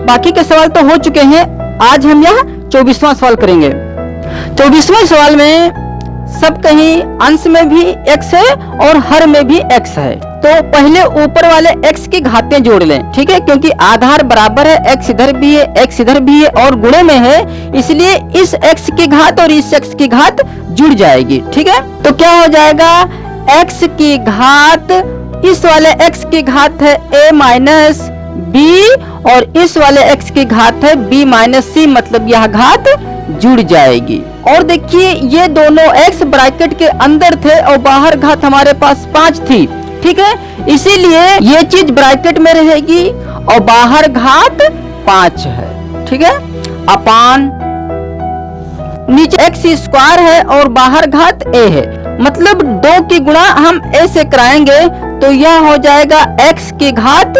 बाकी के सवाल तो हो चुके हैं। आज हम यह 24वां सवाल करेंगे। 24वें सवाल में सब कहीं अंश में भी x है और हर में भी x है। तो पहले ऊपर वाले x की घातें जोड़ लें, ठीक है, क्योंकि आधार बराबर है, x इधर भी है, x इधर भी है और गुणे में है, इसलिए इस x की घात और इस x की घात जुड़ जाएगी। ठीक है, तो क्या हो जाएगा, x की घात, इस वाले x की घात है a माइनस b और इस वाले x की घात है b माइनस c, मतलब यह घात जुड़ जाएगी। और देखिए ये दोनों x ब्रैकेट के अंदर थे और बाहर घात हमारे पास 5 थी। ठीक है, इसीलिए ये चीज ब्रैकेट में रहेगी और बाहर घात 5 है। ठीक है, अपान नीचे x स्क्वायर है और बाहर घात a है, मतलब 2 की गुणा हम a से कराएंगे तो यह हो जाएगा x की घात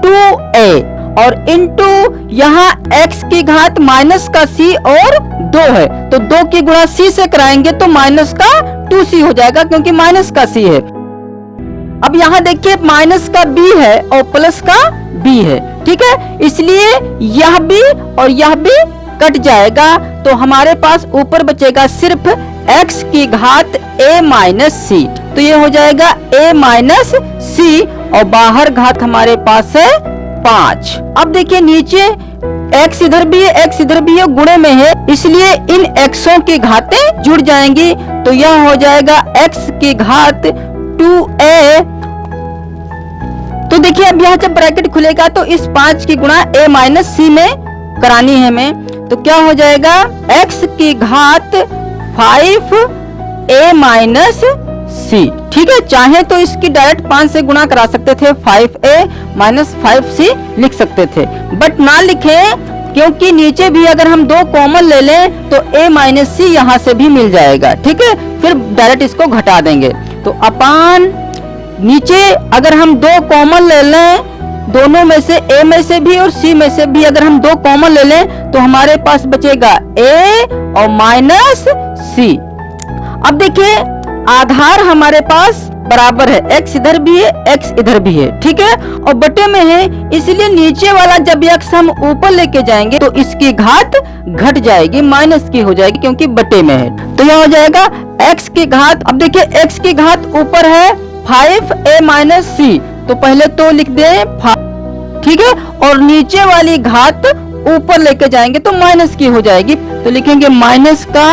2a और इंटू यहाँ x की घात माइनस का c और 2 है, तो 2 की गुणा c से कराएंगे तो माइनस का 2c हो जाएगा क्योंकि माइनस का c है। अब यहाँ देखिए माइनस का b है और प्लस का b है। ठीक है, इसलिए यह b और यह b कट जाएगा तो हमारे पास ऊपर बचेगा सिर्फ x की घात a माइनस c, तो ये हो जाएगा a माइनस c और बाहर घात हमारे पास है 5। अब देखिए नीचे x इधर भी है, x इधर भी है, गुणे में है, इसलिए इन xों की घातें जुड़ जाएंगी तो यह हो जाएगा x की घात 2a। तो देखिए अब यहाँ जब ब्रैकेट खुलेगा तो इस 5 की गुणा a माइनस c में करानी है हमें, तो क्या हो जाएगा x की घात 5a माइनस c। ठीक है, चाहे तो इसकी डायरेक्ट 5 से गुणा करा सकते थे, 5a माइनस 5c लिख सकते थे, बट ना लिखें क्योंकि नीचे भी अगर हम 2 कॉमन ले लें तो a माइनस c यहाँ से भी मिल जाएगा। ठीक है, फिर डायरेक्ट इसको घटा देंगे तो अपान नीचे अगर हम 2 कॉमन ले लें, दोनों में से a में से भी और c में से भी अगर हम 2 कॉमन ले लें तो हमारे पास बचेगा a और माइनस c। अब देखिए आधार हमारे पास बराबर है, x इधर भी है, x इधर भी है। ठीक है, और बटे में है, इसलिए नीचे वाला जब x हम ऊपर लेके जाएंगे तो इसकी घात घट जाएगी, माइनस की हो जाएगी क्योंकि बटे में है, तो यह हो जाएगा x की घात। अब देखिए x की घात ऊपर है 5a माइनस c, तो पहले तो लिख दें 5। ठीक है, और नीचे वाली घात ऊपर लेके जाएंगे तो माइनस की हो जाएगी, तो लिखेंगे माइनस का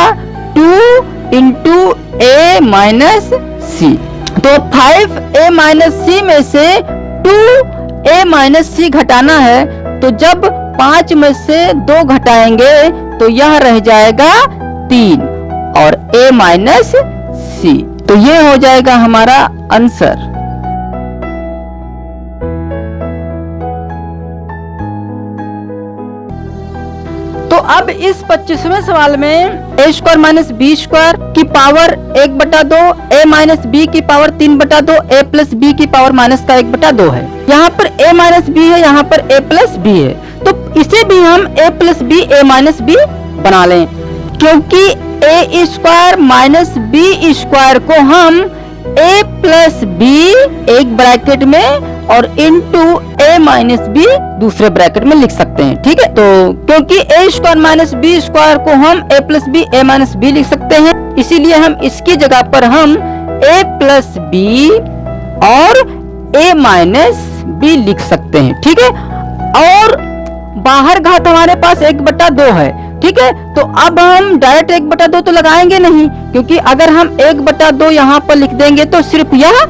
2 इंटू a माइनस c। तो 5a माइनस c में से 2a माइनस c घटाना है, तो जब 5 में से 2 घटाएंगे तो यह रह जाएगा 3 और a माइनस c, तो ये हो जाएगा हमारा आंसर। तो अब इस 25वें सवाल में a square minus B square की पावर 1/2, a माइनस बी की पावर 3/2, a प्लस बी की पावर माइनस का 1/2 है। यहाँ पर a माइनस बी है, यहाँ पर a प्लस बी है, तो इसे भी हम a plus B a minus B बना लें, क्योंकि a square minus B square को हम a प्लस बी एक ब्रैकेट में और इंटू a माइनस बी दूसरे ब्रैकेट में लिख सकते हैं। ठीक है, तो क्योंकि a square minus B square को हम a plus B a minus B लिख सकते हैं, इसीलिए हम इसकी जगह पर हम a प्लस बी और a माइनस बी लिख सकते हैं। ठीक है, और बाहर घात हमारे पास 1/2 है। ठीक है, तो अब हम डायरेक्ट 1/2 तो लगाएंगे नहीं, क्योंकि अगर हम 1/2 यहाँ पर लिख देंगे तो सिर्फ यह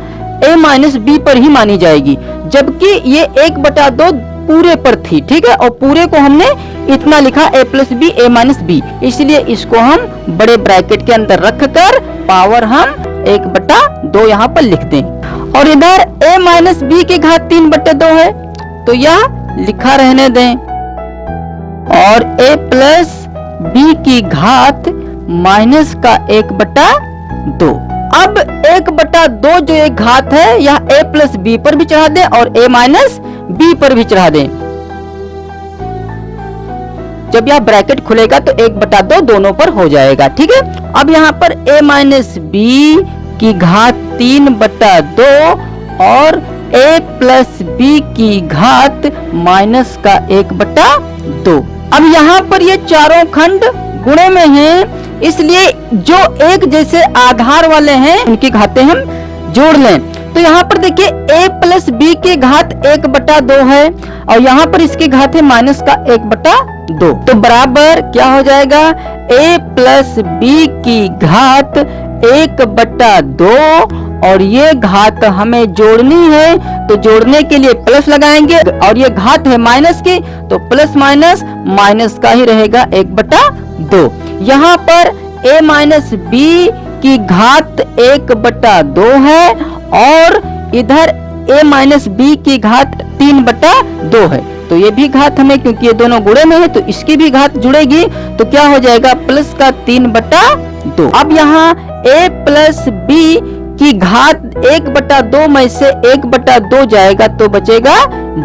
a माइनस बी पर ही मानी जाएगी, जबकि ये 1/2 पूरे पर थी। ठीक है, और पूरे को हमने इतना लिखा a plus B a minus B, इसलिए इसको हम बड़े ब्रैकेट के अंदर रखकर पावर हम 1/2 यहाँ पर लिख दें, और इधर a माइनस बी की घात 3/2 है तो यह लिखा रहने दें, और a प्लस बी की घात माइनस का 1/2। अब 1/2 जो एक घात है यह a प्लस बी पर भी चढ़ा दें और a माइनस बी पर भी चढ़ा दें। जब यह ब्रैकेट खुलेगा तो 1/2 दोनों पर हो जाएगा। ठीक है, अब यहाँ पर a माइनस बी की घात 3/2 और a प्लस बी की घात माइनस का 1/2। अब यहाँ पर ये चारों खंड गुणे में हैं, इसलिए जो एक जैसे आधार वाले हैं उनकी घातें हम जोड़ लें। तो यहाँ पर देखिए a प्लस बी की घात 1/2 है और यहाँ पर इसकी घात है माइनस का 1/2। तो बराबर क्या हो जाएगा, a प्लस बी की घात 1/2 और ये घात हमें जोड़नी है तो जोड़ने के लिए प्लस लगाएंगे और ये घात है माइनस की तो प्लस माइनस माइनस का ही रहेगा 1/2। यहाँ पर a माइनस बी की घात 1/2 है और इधर a माइनस बी की घात 3/2 है। तो ये भी घात हमें, क्योंकि ये दोनों गुणे में है तो इसकी भी घात जुड़ेगी तो क्या हो जाएगा प्लस का 3/2। अब यहाँ a प्लस बी की घात 1/2 में से 1/2 जाएगा तो बचेगा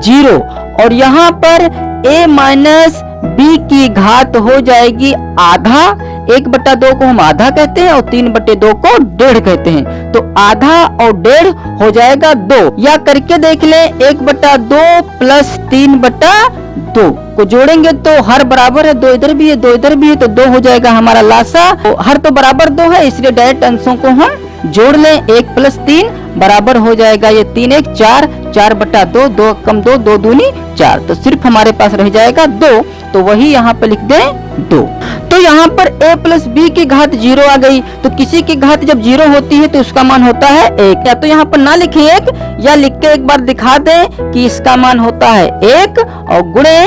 0 और यहाँ पर a माइनस बी की घात हो जाएगी आधा। 1/2 को हम आधा कहते हैं और 3/2 को 1.5 कहते हैं, तो आधा और 1.5 हो जाएगा 2। या करके देख लें 1/2 प्लस 3/2 को जोड़ेंगे तो हर बराबर है, 2 इधर भी है 2 इधर भी है तो 2 हो जाएगा हमारा लासा। तो हर तो बराबर 2 है इसलिए डायरेक्ट अंशों को हम जोड़ लें। 1 प्लस 3 बराबर हो जाएगा ये 3 1 4, 4/2, 2 कम 2, 2 दूनी 4, तो सिर्फ हमारे पास रह जाएगा 2। तो वही यहाँ पे लिख दें 2। तो यहाँ पर a प्लस बी की घात 0 आ गई, तो किसी की घात जब 0 होती है तो उसका मान होता है 1। या तो यहाँ पर ना लिखे 1 या लिख के एक बार दिखा दें कि इसका मान होता है 1 और गुणे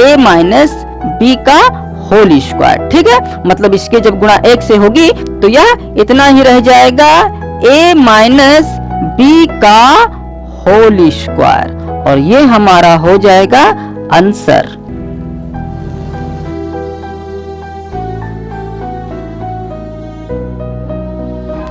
a माइनस बी का होल स्क्वायर। ठीक है, मतलब इसके जब गुणा 1 से होगी तो यह इतना ही रह जाएगा a माइनस बी का होल स्क्वायर और ये हमारा हो जाएगा आंसर।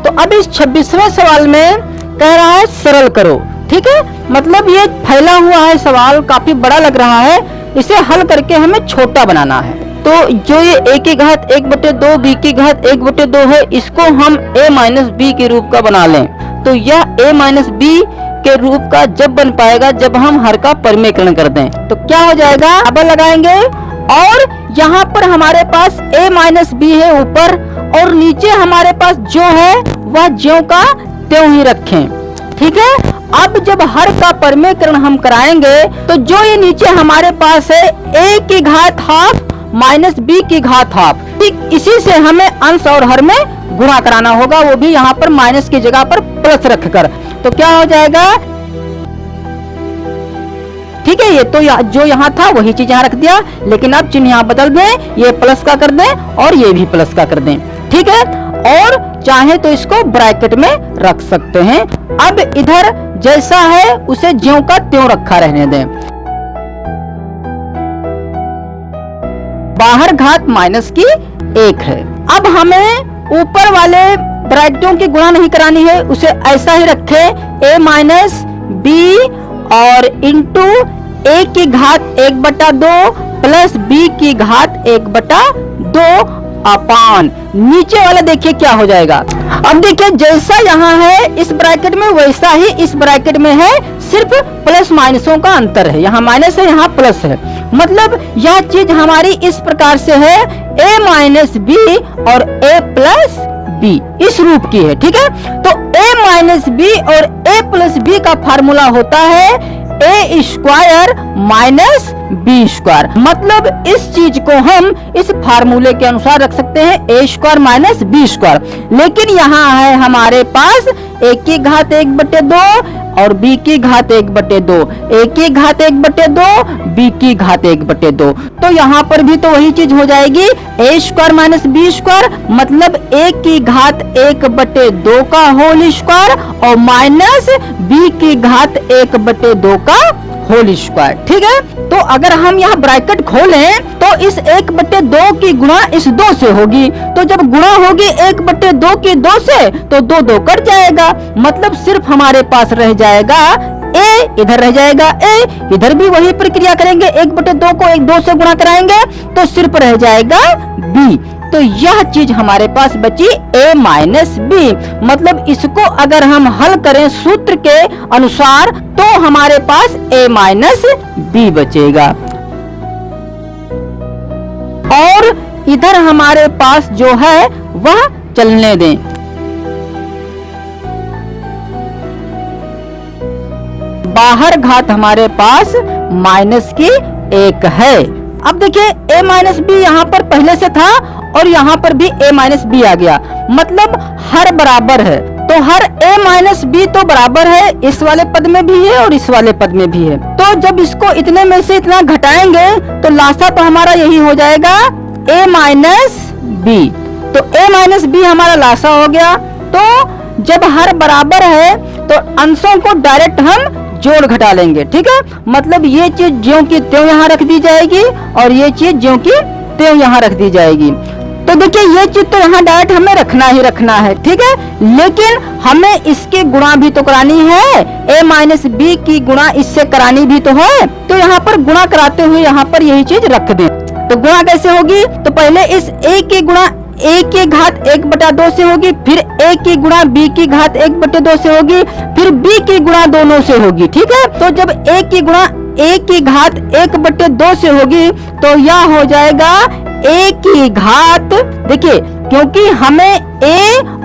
तो अब इस 26वें सवाल में कह रहा है सरल करो। ठीक है, मतलब ये फैला हुआ है सवाल, काफी बड़ा लग रहा है, इसे हल करके हमें छोटा बनाना है। तो जो ये a की घात 1/2 b की घात 1/2 है इसको हम a माइनस बी के रूप का बना लें। तो यह a माइनस बी के रूप का जब बन पाएगा जब हम हर का परिमेयकरण कर दें। तो क्या हो जाएगा, अब लगाएंगे और यहाँ पर हमारे पास a माइनस बी है ऊपर और नीचे हमारे पास जो है वह ज्यों का त्यों ही रखें। ठीक है, अब जब हर का परिमेयकरण हम कराएंगे तो जो ये नीचे हमारे पास है a की घात हाफ माइनस बी की घात हाफ, ठीक इसी से हमें अंश और हर में गुणा कराना होगा, वो भी यहाँ पर माइनस की जगह पर प्लस रखकर। तो क्या हो जाएगा, ठीक है, ये तो जो यहाँ था वही चीज यहाँ रख दिया, लेकिन अब चिन्ह यहाँ बदल दें, ये प्लस का कर दें और ये भी प्लस का कर दें। ठीक है, और चाहे तो इसको ब्रैकेट में रख सकते हैं। अब इधर जैसा है उसे ज्यों का त्यों रखा रहने दें। बाहर घात माइनस की 1 है। अब हमें ऊपर वाले ब्रैकेटों की गुणा नहीं करानी है, उसे ऐसा ही रखे a माइनस बी और इंटू a की घात 1/2 प्लस b की घात 1/2 अपान नीचे वाला देखिए क्या हो जाएगा। अब देखिए जैसा यहाँ है इस ब्रैकेट में वैसा ही इस ब्रैकेट में है, सिर्फ प्लस माइनसों का अंतर है, यहाँ माइनस है यहाँ प्लस है। मतलब यह चीज हमारी इस प्रकार से है a माइनस बी और a प्लस बी इस रूप की है। ठीक है, तो a माइनस बी और a प्लस बी का फार्मूला होता है a square minus B square. मतलब इस चीज को हम इस फार्मूले के अनुसार रख सकते हैं a square minus B square, लेकिन यहाँ है हमारे पास a की घात 1/2 और b की घात 1/2, a की घात 1/2 b की घात 1/2। तो यहाँ पर भी तो वही चीज हो जाएगी a square minus B square, मतलब a की घात 1/2 का होल स्क्वायर और माइनस b की घात 1/2 का होल स्क्वायर। ठीक है, तो अगर हम यहाँ ब्रैकेट खोलें तो इस 1/2 की गुणा इस 2 से होगी, तो जब गुणा होगी 1/2 की 2 से तो 2 2 कट जाएगा, मतलब सिर्फ हमारे पास रह जाएगा a, इधर रह जाएगा a, इधर भी वही प्रक्रिया करेंगे, 1/2 को 2 से गुणा कराएंगे तो सिर्फ रह जाएगा b। तो यह चीज हमारे पास बची a माइनस बी। मतलब इसको अगर हम हल करें सूत्र के अनुसार तो तो हमारे पास a माइनस बी बचेगा। और इधर हमारे पास जो है वह चलने दें। बाहर घात हमारे पास माइनस की 1 है। अब देखिए a माइनस बी यहाँ पर पहले से था और यहाँ पर भी a माइनस बी आ गया, मतलब हर बराबर है। तो हर a माइनस बी तो बराबर है, इस वाले पद में भी है और इस वाले पद में भी है। तो जब इसको इतने में से इतना घटाएंगे तो लासा तो हमारा यही हो जाएगा a माइनस बी। तो a माइनस बी हमारा लासा हो गया। तो जब हर बराबर है तो अंशों को डायरेक्ट हम जोड़ घटा लेंगे, ठीक है। मतलब ये चीज ज्यों की त्यों यहाँ रख दी जाएगी और ये चीज ज्यों की त्यों यहाँ रख दी जाएगी। तो देखिए ये चीज तो यहाँ डायरेक्ट हमें रखना ही रखना है, ठीक है। लेकिन हमें इसकी गुणा भी तो करानी है, a माइनस बी की गुणा इससे करानी भी तो है। तो यहाँ पर गुणा कराते हुए यहाँ पर यही चीज रख दें। तो गुणा कैसे होगी? तो पहले इस a की गुणा a की घात 1/2 से होगी, फिर a की गुणा b की घात 1/2 से होगी, फिर b की गुणा दोनों से होगी, ठीक है। तो जब a की गुणा a की घात 1/2 से होगी तो यह हो जाएगा a की घात, देखिए क्योंकि हमें a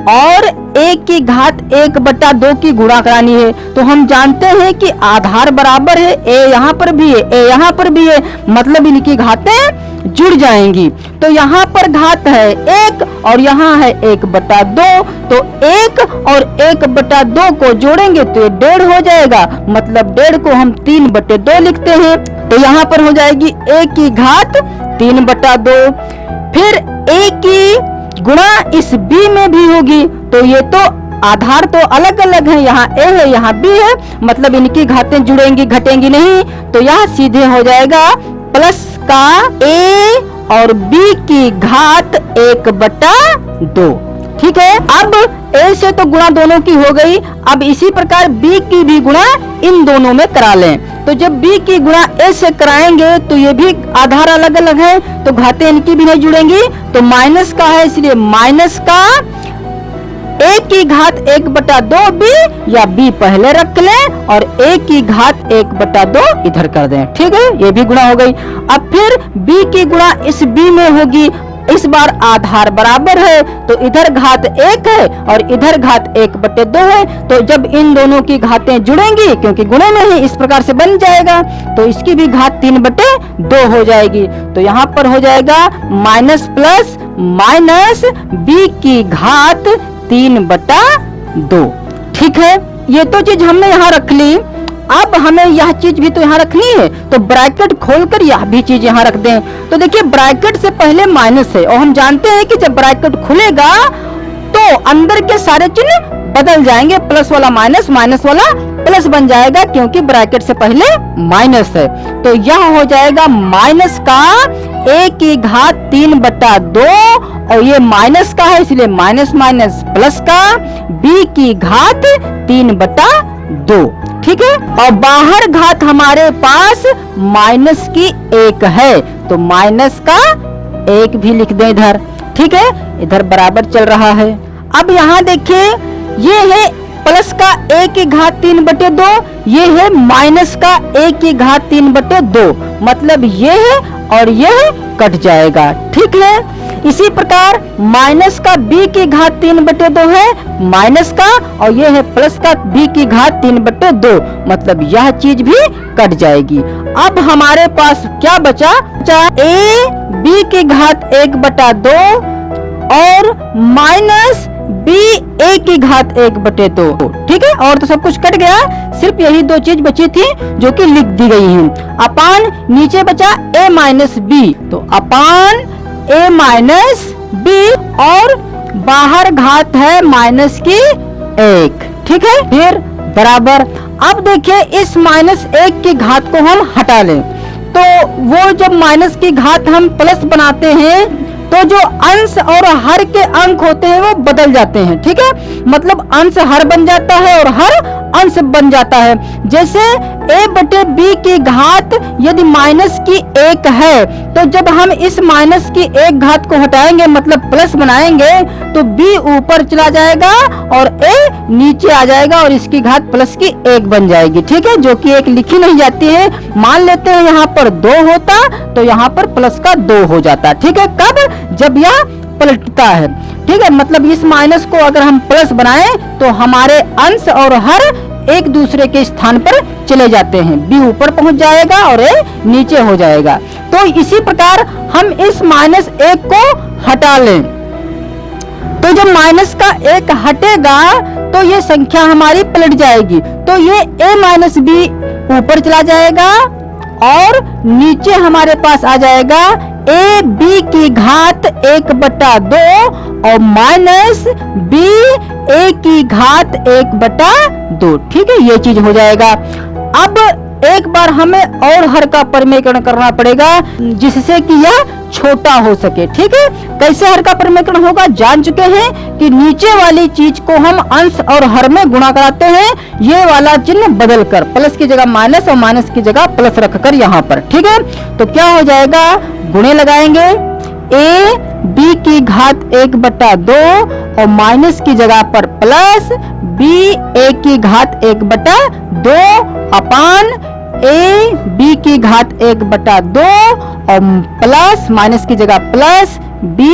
और a की घात 1/2 की गुणा करानी है, तो हम जानते हैं कि आधार बराबर है, a यहाँ पर भी है, a यहाँ पर भी है, मतलब इनकी घातें जुड़ जाएंगी। तो यहाँ पर घात है 1 और यहाँ है 1/2, तो 1 और 1/2 को जोड़ेंगे तो ये 1.5 हो जाएगा, मतलब 1.5 को हम 3/2 लिखते हैं। तो यहाँ पर हो जाएगी a की घात 3/2। फिर a की गुणा इस b में भी होगी, तो ये तो आधार तो अलग अलग है, यहाँ a है यहाँ b है, मतलब इनकी घातें जुड़ेंगी घटेंगी नहीं। तो यह सीधे हो जाएगा प्लस का a और b की घात 1/2, ठीक है। अब a से तो गुणा दोनों की हो गई, अब इसी प्रकार b की भी गुणा इन दोनों में करा लें। तो जब b की गुणा a से कराएंगे तो ये भी आधार अलग अलग है, तो घातें इनकी भी नहीं जुड़ेंगी, तो माइनस का है इसलिए माइनस का a की घात 1/2 b, या b पहले रख लें और a की घात 1/2 इधर कर दें, ठीक है। ये भी गुणा हो गई। अब फिर b की गुणा इस b में होगी, इस बार आधार बराबर है तो इधर घात 1 है और इधर घात 1/2 है, तो जब इन दोनों की घातें जुड़ेंगी क्योंकि गुणे में ही इस प्रकार से बन जाएगा, तो इसकी भी घात 3/2 हो जाएगी। तो यहाँ पर हो जाएगा माइनस प्लस माइनस b की घात 3/2, ठीक है। ये तो चीज हमने यहाँ रख ली। अब हमें यह चीज भी तो यहाँ रखनी है, तो ब्रैकेट खोलकर यह भी चीज यहाँ रख दें। तो देखिए ब्रैकेट से पहले माइनस है और हम जानते हैं कि जब ब्रैकेट खुलेगा तो अंदर के सारे चिन्ह बदल जाएंगे, प्लस वाला माइनस, माइनस वाला प्लस बन जाएगा क्योंकि ब्रैकेट से पहले माइनस है। तो यह हो जाएगा माइनस का a की घात 3/2 और ये माइनस का है इसलिए माइनस माइनस प्लस का b की घात 3/2, ठीक है। और बाहर घात हमारे पास माइनस की 1 है, तो माइनस का 1 भी लिख दें इधर, ठीक है। इधर बराबर चल रहा है। अब यहाँ देखिए ये है प्लस का a की घात 3/2, ये है माइनस का a की घात 3/2, मतलब ये है और ये कट जाएगा, ठीक है। इसी प्रकार माइनस का b की घात 3/2 है माइनस का, और ये है प्लस का b की घात 3/2, मतलब यह चीज भी कट जाएगी। अब हमारे पास क्या बचा? a b की घात 1/2 और माइनस b a की घात 1/2, ठीक है। और तो सब कुछ कट गया, सिर्फ यही दो चीज बची थी जो कि लिख दी गई हैं। अपान नीचे बचा a माइनस b, तो अपान a माइनस b और बाहर घात है माइनस की 1, ठीक है। फिर बराबर। अब देखिए इस -1 की घात को हम हटा लें, तो वो जब माइनस की घात हम प्लस बनाते हैं तो जो अंश और हर के अंक होते हैं वो बदल जाते हैं, ठीक है। मतलब अंश हर बन जाता है और हर अंश बन जाता है। जैसे a बटे b की घात यदि माइनस की 1 है, तो जब हम इस माइनस की 1 घात को हटाएंगे मतलब प्लस बनाएंगे, तो b ऊपर चला जाएगा और a नीचे आ जाएगा और इसकी घात प्लस की 1 बन जाएगी। ठीक है, जो कि 1 लिखी नहीं जाती है। मान लेते हैं यहाँ पर 2 होता तो यहाँ पर प्लस का 2 हो जाता। ठीक है, कब? जब यह पलटता है। ठीक है, मतलब इस माइनस को अगर हम प्लस बनाएं तो हमारे अंश और हर एक दूसरे के स्थान पर चले जाते हैं। b ऊपर पहुंच जाएगा और a नीचे हो जाएगा। तो इसी प्रकार हम इस माइनस 1 को हटा लें, तो जब माइनस का 1 हटेगा तो ये संख्या हमारी पलट जाएगी। तो ये a माइनस b ऊपर चला जाएगा और नीचे हमारे पास आ जाएगा a b की घात 1/2 और माइनस b a की घात 1/2। ठीक है, ये चीज हो जाएगा। अब एक बार हमें और हर का परिमेयकरण करना पड़ेगा जिससे कि यह छोटा हो सके। ठीक है, कैसे हर का परिमेयकरण होगा जान चुके हैं कि नीचे वाली चीज को हम अंश और हर में गुणा कराते हैं, ये वाला चिन्ह बदल कर प्लस की जगह माइनस और माइनस की जगह प्लस रखकर यहाँ पर। ठीक है, तो क्या हो जाएगा, गुणे लगाएंगे a b की घात 1/2 और माइनस की जगह पर प्लस b a की घात 1/2 अपान a b की घात 1/2 और प्लस माइनस की जगह प्लस b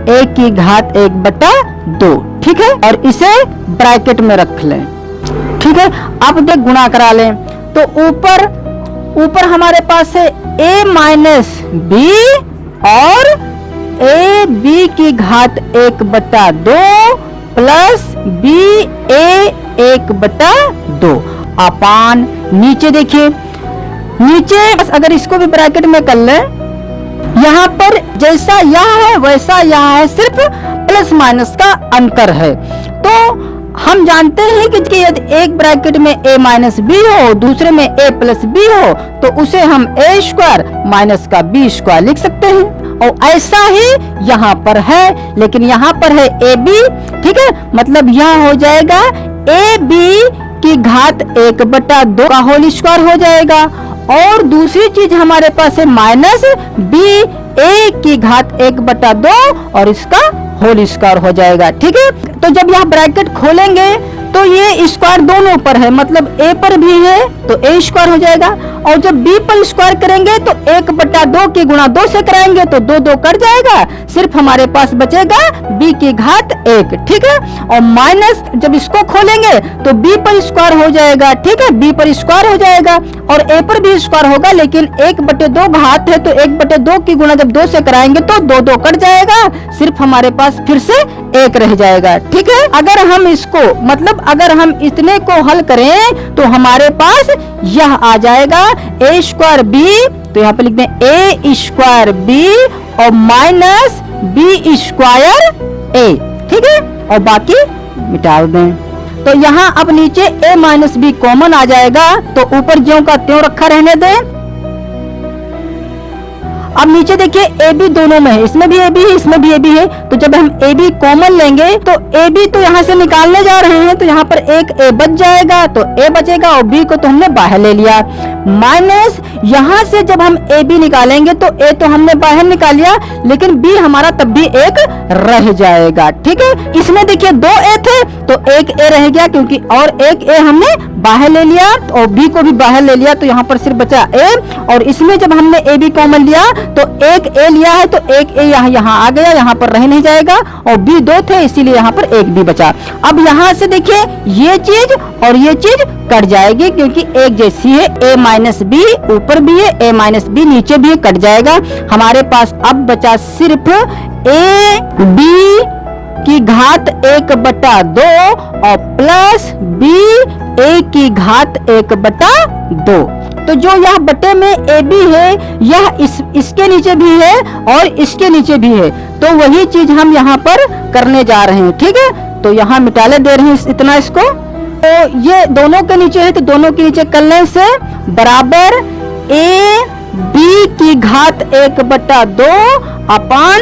a की घात 1/2। ठीक है, और इसे ब्रैकेट में रख लें। ठीक है, अब देख गुणा करा लें तो ऊपर हमारे पास है a माइनस b और a b की घात 1/2 प्लस b a 1/2 अपान नीचे देखिए, नीचे अगर इसको भी ब्रैकेट में कर लें, यहाँ पर जैसा यह है वैसा यह है, सिर्फ प्लस माइनस का अंतर है। तो हम जानते हैं कि यदि एक ब्रैकेट में a माइनस बी हो, दूसरे में a प्लस बी हो, तो उसे हम a स्क्वायर माइनस का b स्क्वायर लिख सकते हैं। और ऐसा ही यहाँ पर है, लेकिन यहाँ पर है ए बी। ठीक है, मतलब यह हो जाएगा ए बी की घात 1/2 का होल स्क्वायर हो जाएगा। और दूसरी चीज हमारे पास है माइनस बी ए की घात 1/2 और इसका होल स्क्वायर हो जाएगा। ठीक है, तो जब यह ब्रैकेट खोलेंगे तो ये स्क्वायर दोनों पर है, मतलब a पर भी है तो a स्क्वायर हो जाएगा, और जब b पर स्क्वायर करेंगे तो 1/2 की गुणा 2 से कराएंगे तो 2 कट जाएगा, सिर्फ हमारे पास बचेगा b की घात 1। ठीक है, और माइनस जब इसको खोलेंगे तो b पर स्क्वायर हो जाएगा। ठीक है, b पर स्क्वायर हो जाएगा और a पर भी स्क्वायर होगा, लेकिन 1/2 घात है तो 1/2 की गुणा जब 2 से कराएंगे तो 2 कट जाएगा, सिर्फ हमारे पास फिर से 1 रह जाएगा। ठीक है, अगर हम इसको मतलब अगर हम इतने को हल करें तो हमारे पास यह आ जाएगा a स्क्वायर b, तो यहाँ पे लिखते हैं a स्क्वायर b और माइनस b स्क्वायर a। ठीक है, और बाकी मिटा दें तो यहाँ अब नीचे a माइनस b कॉमन आ जाएगा, तो ऊपर ज्यों का त्यों रखा रहने दें। अब नीचे देखिए ए बी दोनों में है, इसमें भी ए बी है इसमें भी ए बी है, तो जब हम ए बी कॉमन लेंगे तो ए बी तो यहाँ से निकालने जा रहे हैं, तो यहाँ पर एक ए बच जाएगा, तो ए बचेगा और बी को तो हमने बाहर ले लिया। माइनस यहाँ से जब हम ए बी निकालेंगे तो ए तो हमने बाहर निकाल लिया, लेकिन बी हमारा तब भी एक रह जाएगा। ठीक है, इसमें देखिए 2 ए थे तो एक ए रह गया, क्योंकि और एक ए हमने बाहर ले लिया और बी को भी बाहर ले लिया, तो यहाँ पर सिर्फ बचा ए। और इसमें जब हमने ए बी कॉमन लिया तो एक ए लिया है तो एक ए यहाँ आ गया, यहाँ पर रह नहीं जाएगा, और बी 2 थे इसीलिए यहाँ पर एक बी बचा। अब यहाँ से देखिए ये चीज और ये चीज कट जाएगी, क्योंकि एक जैसी है, ए माइनस बी ऊपर भी है, ए माइनस बी नीचे भी है, कट जाएगा। हमारे पास अब बचा सिर्फ ए बी की घात 1/2 और प्लस बी ए की घात 1/2। तो जो यह बटे में ए बी है यह इसके नीचे भी है और इसके नीचे भी है, तो वही चीज हम यहाँ पर करने जा रहे हैं। ठीक है, तो यहाँ मिटाले दे रहे हैं इतना इसको, तो ये दोनों के नीचे है तो दोनों के नीचे करने से बराबर ए बी की घात 1/2 अपान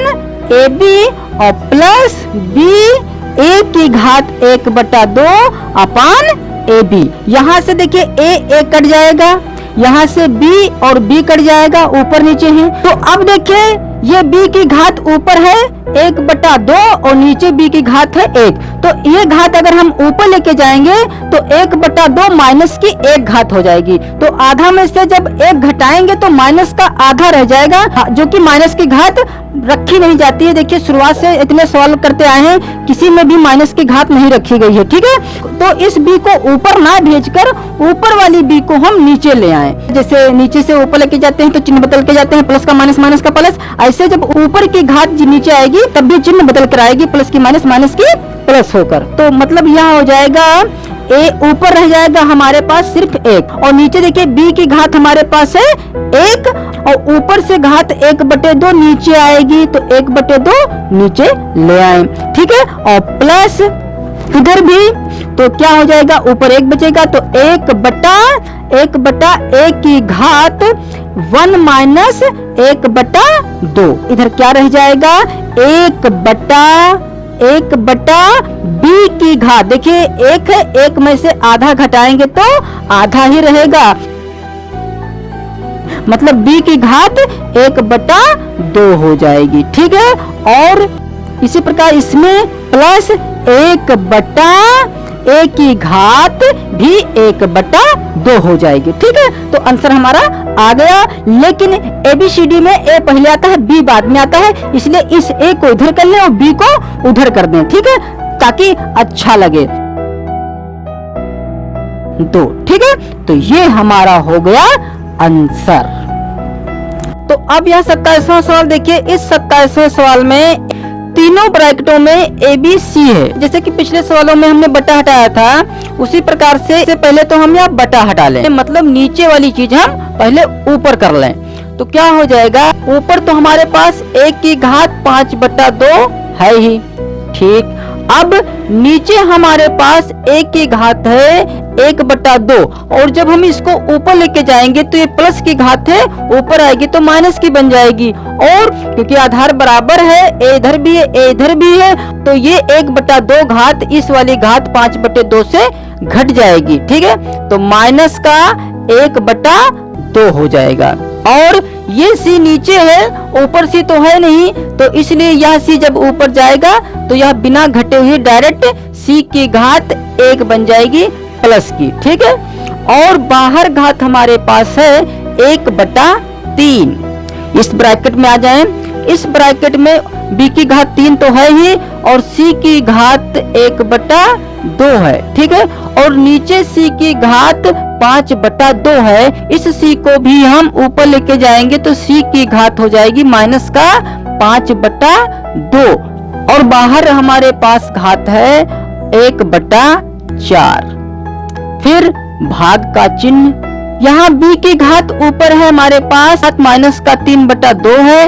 ए बी और प्लस बी ए की घात 1/2 अपान ए बी। यहाँ से देखिए ए कट जाएगा, यहाँ से b और b कट जाएगा, ऊपर नीचे है। तो अब देखिए ये b की घात ऊपर है 1/2 और नीचे b की घात है 1। तो ये घात अगर हम ऊपर लेके जाएंगे तो 1/2 माइनस की 1 घात हो जाएगी। तो आधा में से जब 1 घटाएंगे तो माइनस का आधा रह जाएगा, जो कि माइनस की घात रखी नहीं जाती है। देखिए शुरुआत से इतने सॉल्व करते आए हैं, किसी में भी माइनस की घात नहीं रखी गई है, ठीक है। तो इस b को ऊपर ना भेजकर ऊपर वाली b को हम नीचे ले आए। जैसे नीचे से ऊपर लेके जाते हैं तो चिन्ह बदल के जाते हैं, प्लस का माइनस, माइनस का प्लस। ऐसे जब ऊपर की घात नीचे आएगी तब भी चिन्ह बदल कर आएगी, प्लस की माइनस, माइनस की प्लस होकर। तो मतलब यहाँ हो जाएगा ए ऊपर रह जाएगा हमारे पास सिर्फ 1 और नीचे देखिए b की घात हमारे पास है 1 और ऊपर से घात 1/2 नीचे आएगी, तो 1/2 नीचे ले आए, ठीक है। और प्लस इधर भी तो क्या हो जाएगा, ऊपर 1 बचेगा तो 1/1 की घात 1 माइनस 1/2। इधर क्या रह जाएगा 1/1 b की घात। देखिए 1 है, 1 में से आधा घटाएंगे तो आधा ही रहेगा, मतलब b की घात 1/2 हो जाएगी, ठीक है। और इसी प्रकार इसमें प्लस 1/a की घात भी 1/2 हो जाएगी, ठीक है। तो आंसर हमारा आ गया। लेकिन ABCD में a पहले आता है, b बाद में आता है, इसलिए इस a को इधर कर लें और b को उधर कर दें, ठीक है, ताकि अच्छा लगे। तो ठीक है, तो ये हमारा हो गया आंसर। तो अब यह 27वां सवाल देखिए। इस 27वें सवाल में तीनों ब्रैकेटों में ABC है। जैसे कि पिछले सवालों में हमने बटा हटाया था, उसी प्रकार से पहले तो हम यहाँ बटा हटा लें, मतलब नीचे वाली चीज हम पहले ऊपर कर लें। तो क्या हो जाएगा, ऊपर तो हमारे पास 1 की घात 5/2 है ही, ठीक। अब नीचे हमारे पास 1 की घात है 1/2 और जब हम इसको ऊपर लेके जाएंगे तो ये प्लस की घात है, ऊपर आएगी तो माइनस की बन जाएगी। और क्योंकि आधार बराबर है, a इधर भी है, a इधर भी है, तो ये 1/2 घात इस वाली घात 5/2 से घट जाएगी, ठीक है। तो माइनस का 1/2 हो जाएगा। और ये c नीचे है, ऊपर c तो है नहीं, तो इसलिए यह c जब ऊपर जाएगा तो यह बिना घटे हुए डायरेक्ट c की घात 1 बन जाएगी प्लस की, ठीक है। और बाहर घात हमारे पास है 1/3। इस ब्रैकेट में आ जाएं। इस ब्रैकेट में b की घात 3 तो है ही और c की घात 1/2 है, ठीक है। और नीचे c की घात 5/2 है। इस c को भी हम ऊपर लेके जाएंगे तो c की घात हो जाएगी माइनस का 5/2 और बाहर हमारे पास घात है 1/4। फिर भाग का चिन्ह, यहाँ b की घात ऊपर है हमारे पास माइनस का 3/2 है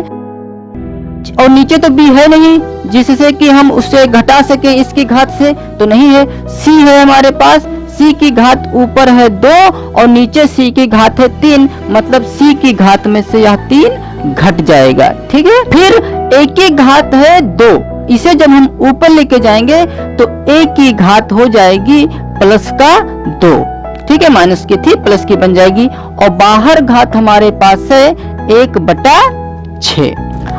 और नीचे तो b है नहीं जिससे कि हम उससे घटा सके इसकी घात से, तो नहीं है। c है हमारे पास, c की घात ऊपर है 2 और नीचे c की घात है 3, मतलब c की घात में से यह 3 घट जाएगा, ठीक है। फिर a की घात है 2, इसे जब हम ऊपर लेके जाएंगे तो a की घात हो जाएगी प्लस का 2, ठीक है, माइनस की थी प्लस की बन जाएगी। और बाहर घात हमारे पास है 1/6।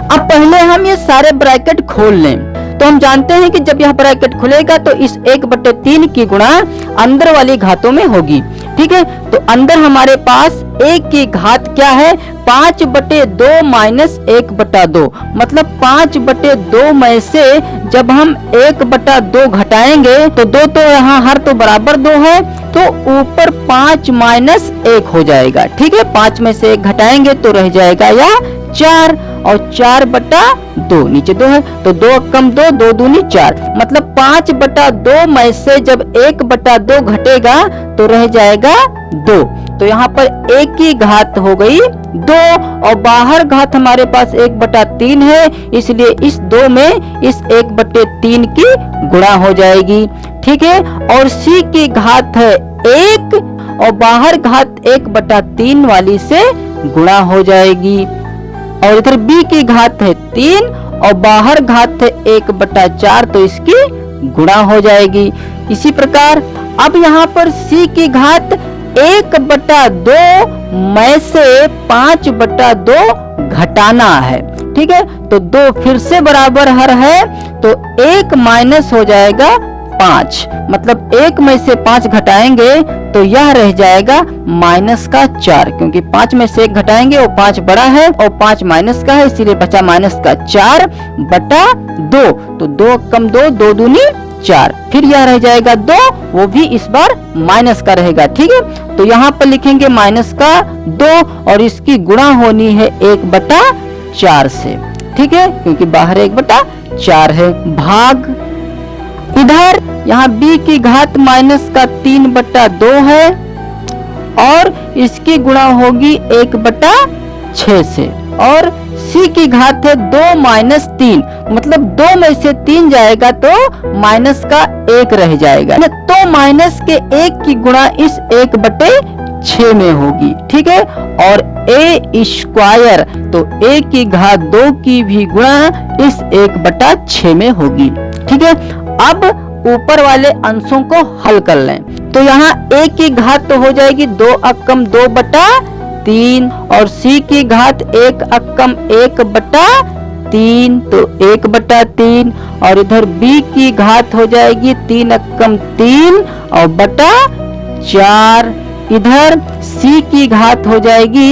अब पहले हम ये सारे ब्रैकेट खोल लें। तो हम जानते हैं कि जब यह ब्रैकेट खुलेगा तो इस 1/3 की गुणा अंदर वाली घातों में होगी, ठीक है। तो अंदर हमारे पास 1 की घात क्या है 5/2 माइनस 1/2, मतलब 5/2 में से जब हम 1/2 घटाएंगे तो 2 तो यहाँ हर तो बराबर 2 है, तो ऊपर 5 माइनस 1 हो जाएगा, ठीक है। 5 में से 1 घटाएंगे तो रह जाएगा यह 4 और 4/2 नीचे 2 है, तो 2 कम 2, 2 दूनी 4, मतलब 5/2 में से जब 1/2 घटेगा तो रह जाएगा 2। तो यहाँ पर 1 की घात हो गई 2 और बाहर घात हमारे पास 1/3 है, इसलिए इस 2 में इस 1/3 की गुणा हो जाएगी, ठीक है। और c की घात है 1 और बाहर घात 1/3 वाली से गुणा हो जाएगी। और इधर b की घात है 3 और बाहर घात है 1/4, तो इसकी गुणा हो जाएगी। इसी प्रकार अब यहाँ पर c की घात 1/2 में से 5/2 घटाना है। ठीक है, तो 2 फिर से बराबर हर है, तो 1 माइनस हो जाएगा 5, मतलब 1 में से 5 घटाएंगे तो यह रह जाएगा माइनस का 4, क्योंकि 5 में से 1 घटाएंगे वो 5 बड़ा है और 5 माइनस का है, इसीलिए बचा माइनस का 4/2। तो 2 कम 2, 2 दूनी 4, फिर यह रह जाएगा 2, वो भी इस बार माइनस का रहेगा। ठीक है, तो यहाँ पर लिखेंगे माइनस का 2 और इसकी गुणा होनी है 1/4 से। ठीक है, क्योंकि बाहर 1/4 है। भाग इधर यहाँ b की घात माइनस का 3/2 है और इसकी गुणा होगी 1/6 से, और c की घात है 2 माइनस 3, मतलब 2 में से 3 जाएगा तो माइनस का 1 रह जाएगा, तो माइनस के 1 की गुणा इस 1/6 में होगी। ठीक है, और a स्क्वायर, तो a की घात 2 की भी गुणा इस 1/6 में होगी। ठीक है, अब ऊपर वाले अंशों को हल कर लें, तो यहाँ a की घात तो हो जाएगी 2 अक्कम 2/3 और c की घात 1 अक्कम 1/3, तो 1/3, और इधर b की घात हो जाएगी 3 अक्कम 3 और बटा 4। इधर c की घात हो जाएगी,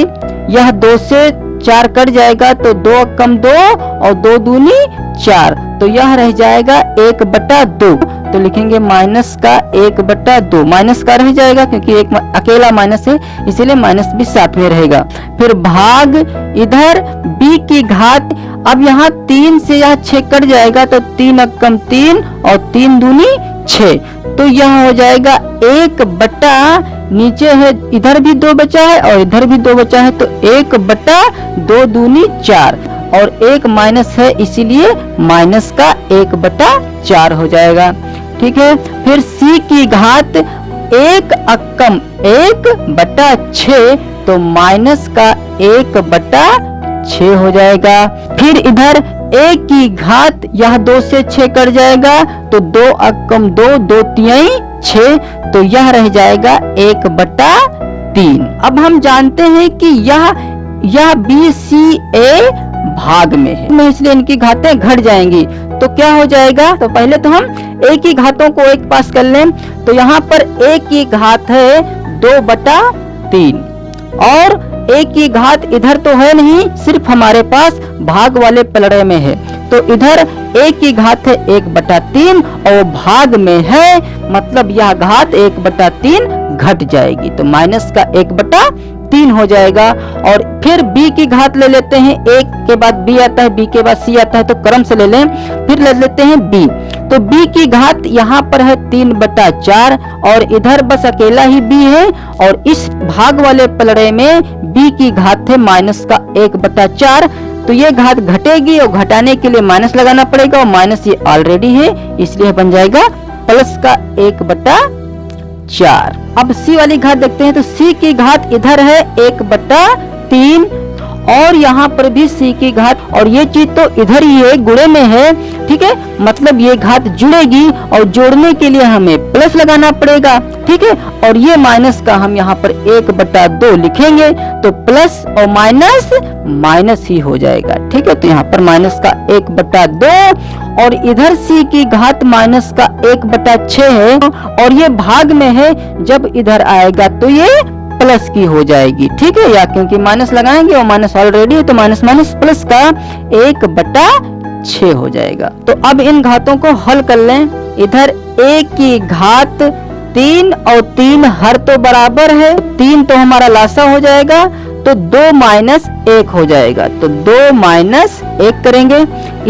यह 2 से 4 कट जाएगा तो 2 अक्कम 2 और 2 दूनी 4, तो यह रह जाएगा 1/2, तो लिखेंगे माइनस का 1/2, माइनस का रह जाएगा क्योंकि एक अकेला माइनस है, इसीलिए माइनस भी साथ में रहेगा। फिर भाग इधर b की घात, अब यहाँ 3 से यह 6 कट जाएगा तो 3 अक्कम 3 और 3 दूनी 6, तो यह हो जाएगा 1/, नीचे है इधर भी 2 बचा है और इधर भी 2 बचा है, तो 1/2 दूनी 4 और 1 माइनस है, इसीलिए माइनस का 1/4 हो जाएगा। ठीक है, फिर c की घात 1 अक्कम 1/6, तो माइनस का 1/6 हो जाएगा। फिर इधर a की घात, यह 2 से 6 कट जाएगा तो 2 अक्कम 2, 2 तिहाई 6, तो यह रह जाएगा 1/3। अब हम जानते हैं कि यह BCA भाग में है, इसलिए इनकी घातें घट जाएंगी, तो क्या हो जाएगा, तो पहले तो हम a की घातों को एक पास कर लें, तो यहाँ पर a की घात है 2/3 और a की घात इधर तो है नहीं, सिर्फ हमारे पास भाग वाले पलड़े में है, तो इधर a की घात है 1/3 और भाग में है, मतलब यह घात 1/3 घट जाएगी, तो माइनस का 1/3 हो जाएगा। और फिर b की घात ले लेते हैं, a के बाद b आता है, b के बाद c आता है, तो क्रम से ले लें, फिर ले लेते हैं b, तो b की घात यहाँ पर है 3/4 और इधर बस अकेला ही b है, और इस भाग वाले पलड़े में b की घात है माइनस का 1/4, तो ये घात घटेगी और घटाने के लिए माइनस लगाना पड़ेगा, और माइनस ये ऑलरेडी है, इसलिए बन जाएगा प्लस का 1/4। अब c वाली घात देखते हैं, तो c की घात इधर है 1/3 और यहाँ पर भी c की घात, और ये चीज तो इधर ही है, गुणे में है। ठीक है, मतलब ये घात जुड़ेगी और जोड़ने के लिए हमें प्लस लगाना पड़ेगा। ठीक है, और ये माइनस का हम यहाँ पर 1/2 लिखेंगे, तो प्लस और माइनस माइनस ही हो जाएगा। ठीक है, तो यहाँ पर माइनस का 1/2 और इधर c की घात माइनस का 1/6 है और ये भाग में है, जब इधर आएगा तो ये प्लस की हो जाएगी। ठीक है, या क्योंकि माइनस लगाएंगे और माइनस ऑलरेडी है, तो माइनस माइनस प्लस का 1/6 हो जाएगा। तो अब इन घातों को हल कर लें, इधर a की घात 3 और 3 हर तो बराबर है, 3 तो हमारा लासा हो जाएगा, तो 2 माइनस 1 हो जाएगा, तो 2 माइनस 1 करेंगे।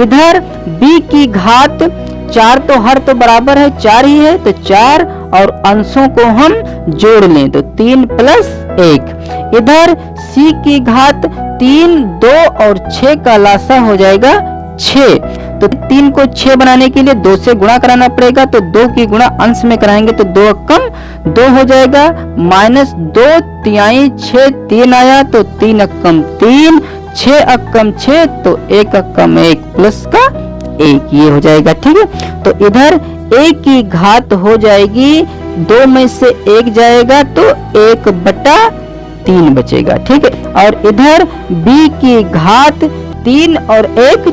इधर b की घात 4 तो हर तो बराबर है, 4 ही है, तो 4 और अंशों को हम जोड़ लें, तो 3 प्लस 1। इधर c की घात 3, 2 और 6 का लासा हो जाएगा 6, तो 3 को 6 बनाने के लिए 2 से गुणा कराना पड़ेगा, तो 2 की गुणा अंश में कराएंगे तो 2 अक्कम 2 हो जाएगा, माइनस 2 तिहाई 6, 3 आया तो 3 अक्कम 3, 6 अक्कम 6, तो 1 अक्कम 1 प्लस का 1, ये हो जाएगा। ठीक है, तो इधर a की घात हो जाएगी 2 में से 1 जाएगा तो 1/3 बचेगा, ठीक है। और इधर b की घात 3 और 1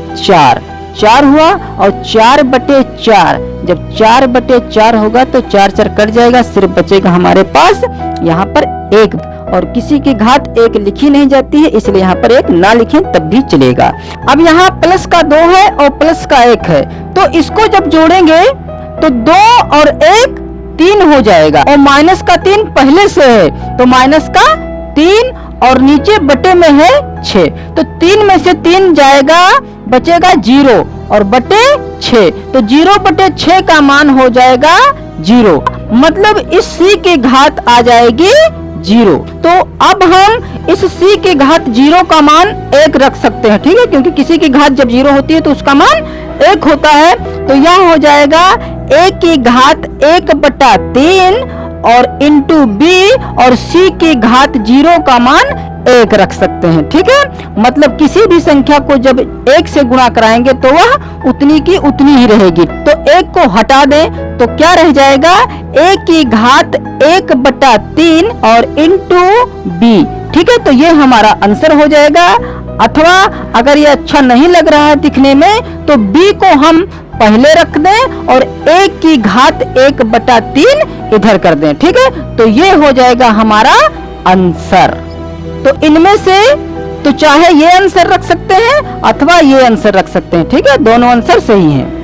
4 हुआ, और 4/4, जब 4/4 होगा तो 4 4 कट जाएगा, सिर्फ बचेगा हमारे पास यहाँ पर 1, और किसी की घात 1 लिखी नहीं जाती है, इसलिए यहाँ पर 1 ना लिखें तब भी चलेगा। अब यहाँ प्लस का 2 है और प्लस का 1 है, तो इसको जब जोड़ेंगे तो 2 और 1 3 हो जाएगा, और माइनस का 3 पहले से है तो माइनस का 3, और नीचे बटे में है 6, तो 3 में से 3 जाएगा, बचेगा 0 और बटे 6, तो 0/6 का मान हो जाएगा 0, मतलब इस c की घात आ जाएगी 0। तो अब हम इस c की घात 0 का मान 1 रख सकते हैं, ठीक है, क्योंकि किसी की घात जब 0 होती है तो उसका मान 1 होता है। तो यह हो जाएगा a की घात 1/3 और इंटू b, और c की घात 0 का मान 1 रख सकते हैं, ठीक है। मतलब किसी भी संख्या को जब 1 से गुणा कराएंगे तो वह उतनी की उतनी ही रहेगी। तो 1 को हटा दें तो क्या रह जाएगा, a की घात 1/3 और इंटू b, ठीक है। तो ये हमारा आंसर हो जाएगा। अथवा अगर ये अच्छा नहीं लग रहा है दिखने में तो b को हम पहले रख दें और 1 की घात 1/3 इधर कर दें, ठीक है। तो ये हो जाएगा हमारा आंसर। तो इनमें से तो चाहे ये आंसर रख सकते हैं अथवा ये आंसर रख सकते हैं, ठीक है, दोनों आंसर सही हैं।